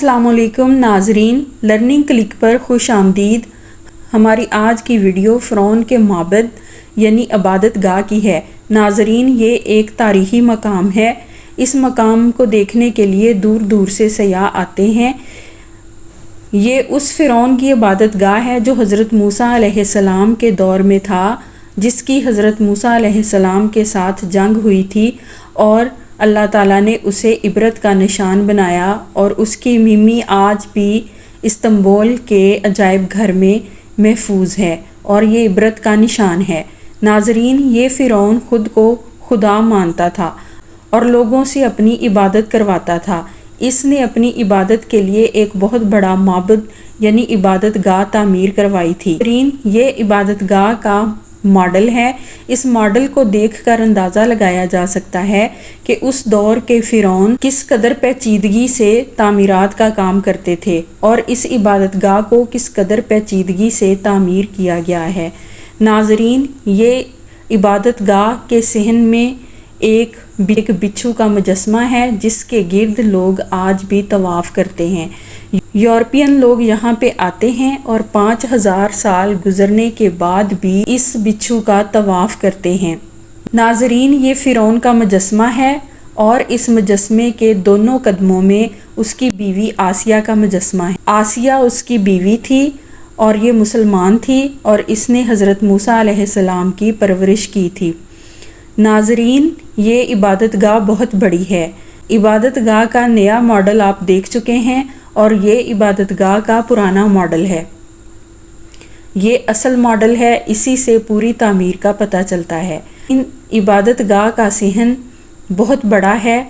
السلام علیکم ناظرین، لرننگ کلک پر خوش آمدید۔ ہماری آج کی ویڈیو فرعون کے معبد یعنی عبادت گاہ کی ہے۔ ناظرین، یہ ایک تاریخی مقام ہے۔ اس مقام کو دیکھنے کے لیے دور دور سے سیاح آتے ہیں۔ یہ اس فرعون کی عبادت گاہ ہے جو حضرت موسیٰ علیہ السلام کے دور میں تھا، جس کی حضرت موسیٰ علیہ السلام کے ساتھ جنگ ہوئی تھی اور اللہ تعالیٰ نے اسے عبرت کا نشان بنایا، اور اس کی ممی آج بھی استنبول کے عجائب گھر میں محفوظ ہے اور یہ عبرت کا نشان ہے۔ ناظرین، یہ فرعون خود کو خدا مانتا تھا اور لوگوں سے اپنی عبادت کرواتا تھا۔ اس نے اپنی عبادت کے لیے ایک بہت بڑا معبد یعنی عبادت گاہ تعمیر کروائی تھی۔ یہ عبادت گاہ کا ماڈل ہے۔ اس ماڈل کو دیکھ کر اندازہ لگایا جا سکتا ہے کہ اس دور کے فرعون کس قدر پیچیدگی سے تعمیرات کا کام کرتے تھے اور اس عبادت گاہ کو کس قدر پیچیدگی سے تعمیر کیا گیا ہے۔ ناظرین، یہ عبادت گاہ کے صحن میں ایک بچھو کا مجسمہ ہے جس کے گرد لوگ آج بھی طواف کرتے ہیں۔ یورپین لوگ یہاں پہ آتے ہیں اور 5000 سال گزرنے کے بعد بھی اس بچھو کا طواف کرتے ہیں۔ ناظرین، یہ فرعون کا مجسمہ ہے اور اس مجسمے کے دونوں قدموں میں اس کی بیوی آسیہ کا مجسمہ ہے۔ آسیہ اس کی بیوی تھی اور یہ مسلمان تھی اور اس نے حضرت موسیٰ علیہ السلام کی پرورش کی تھی۔ ناظرین، یہ عبادت گاہ بہت بڑی ہے۔ عبادت گاہ کا نیا ماڈل آپ دیکھ چکے ہیں اور یہ عبادت گاہ کا پرانا ماڈل ہے۔ یہ اصل ماڈل ہے، اسی سے پوری تعمیر کا پتہ چلتا ہے۔ عبادت گاہ کا صحن بہت بڑا ہے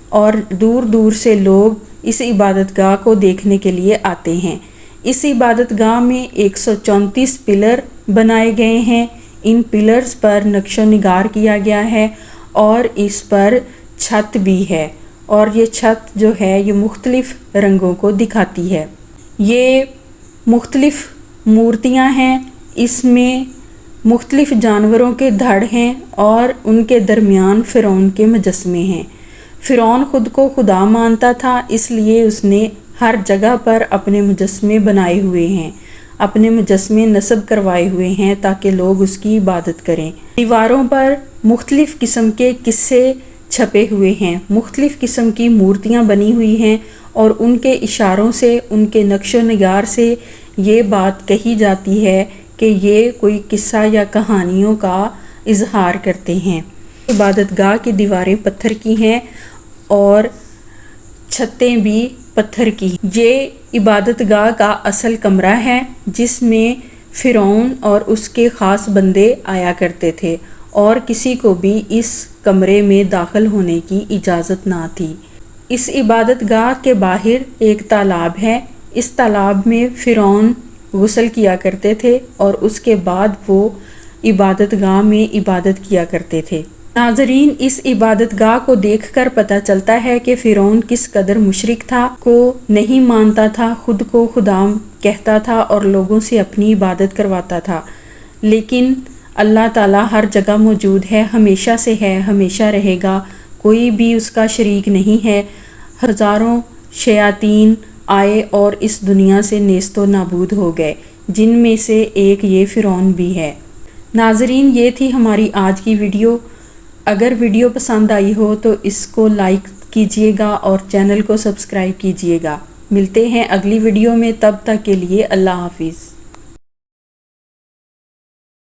اور دور دور سے لوگ اس عبادت گاہ کو دیکھنے کے لیے آتے ہیں۔ اس عبادت گاہ میں 134 پلر بنائے گئے ہیں۔ ان پلرز پر نقش و نگار کیا گیا ہے اور اس پر چھت بھی ہے، اور یہ چھت جو ہے یہ مختلف رنگوں کو دکھاتی ہے۔ یہ مختلف مورتیاں ہیں، اس میں مختلف جانوروں کے دھڑ ہیں اور ان کے درمیان فرعون کے مجسمے ہیں۔ فرعون خود کو خدا مانتا تھا، اس لیے اس نے ہر جگہ پر اپنے مجسمے بنائے ہوئے ہیں، اپنے مجسمے نصب کروائے ہوئے ہیں تاکہ لوگ اس کی عبادت کریں۔ دیواروں پر مختلف قسم کے قصے چھپے ہوئے ہیں، مختلف قسم کی مورتیاں بنی ہوئی ہیں اور ان کے اشاروں سے، ان کے نقش و نگار سے یہ بات کہی جاتی ہے کہ یہ کوئی قصہ یا کہانیوں کا اظہار کرتے ہیں۔ عبادت گاہ کی دیواریں پتھر کی ہیں اور چھتیں بھی پتھر کی۔ یہ عبادت گاہ کا اصل کمرہ ہے جس میں فرعون اور اس کے خاص بندے آیا کرتے تھے اور کسی کو بھی اس کمرے میں داخل ہونے کی اجازت نہ تھی۔ اس عبادت گاہ کے باہر ایک تالاب ہے۔ اس تالاب میں فرعون غسل کیا کرتے تھے اور اس کے بعد وہ عبادت گاہ میں عبادت کیا کرتے تھے۔ ناظرین، اس عبادت گاہ کو دیکھ کر پتہ چلتا ہے کہ فرعون کس قدر مشرک تھا، کو نہیں مانتا تھا، خود کو خدا کہتا تھا اور لوگوں سے اپنی عبادت کرواتا تھا۔ لیکن اللہ تعالیٰ ہر جگہ موجود ہے، ہمیشہ سے ہے، ہمیشہ رہے گا، کوئی بھی اس کا شریک نہیں ہے۔ ہزاروں شیاطین آئے اور اس دنیا سے نیست و نابود ہو گئے، جن میں سے ایک یہ فرعون بھی ہے۔ ناظرین، یہ تھی ہماری آج کی ویڈیو۔ اگر ویڈیو پسند آئی ہو تو اس کو لائک کیجیے گا اور چینل کو سبسکرائب کیجیے گا۔ ملتے ہیں اگلی ویڈیو میں، تب تک کے لیے اللہ حافظ۔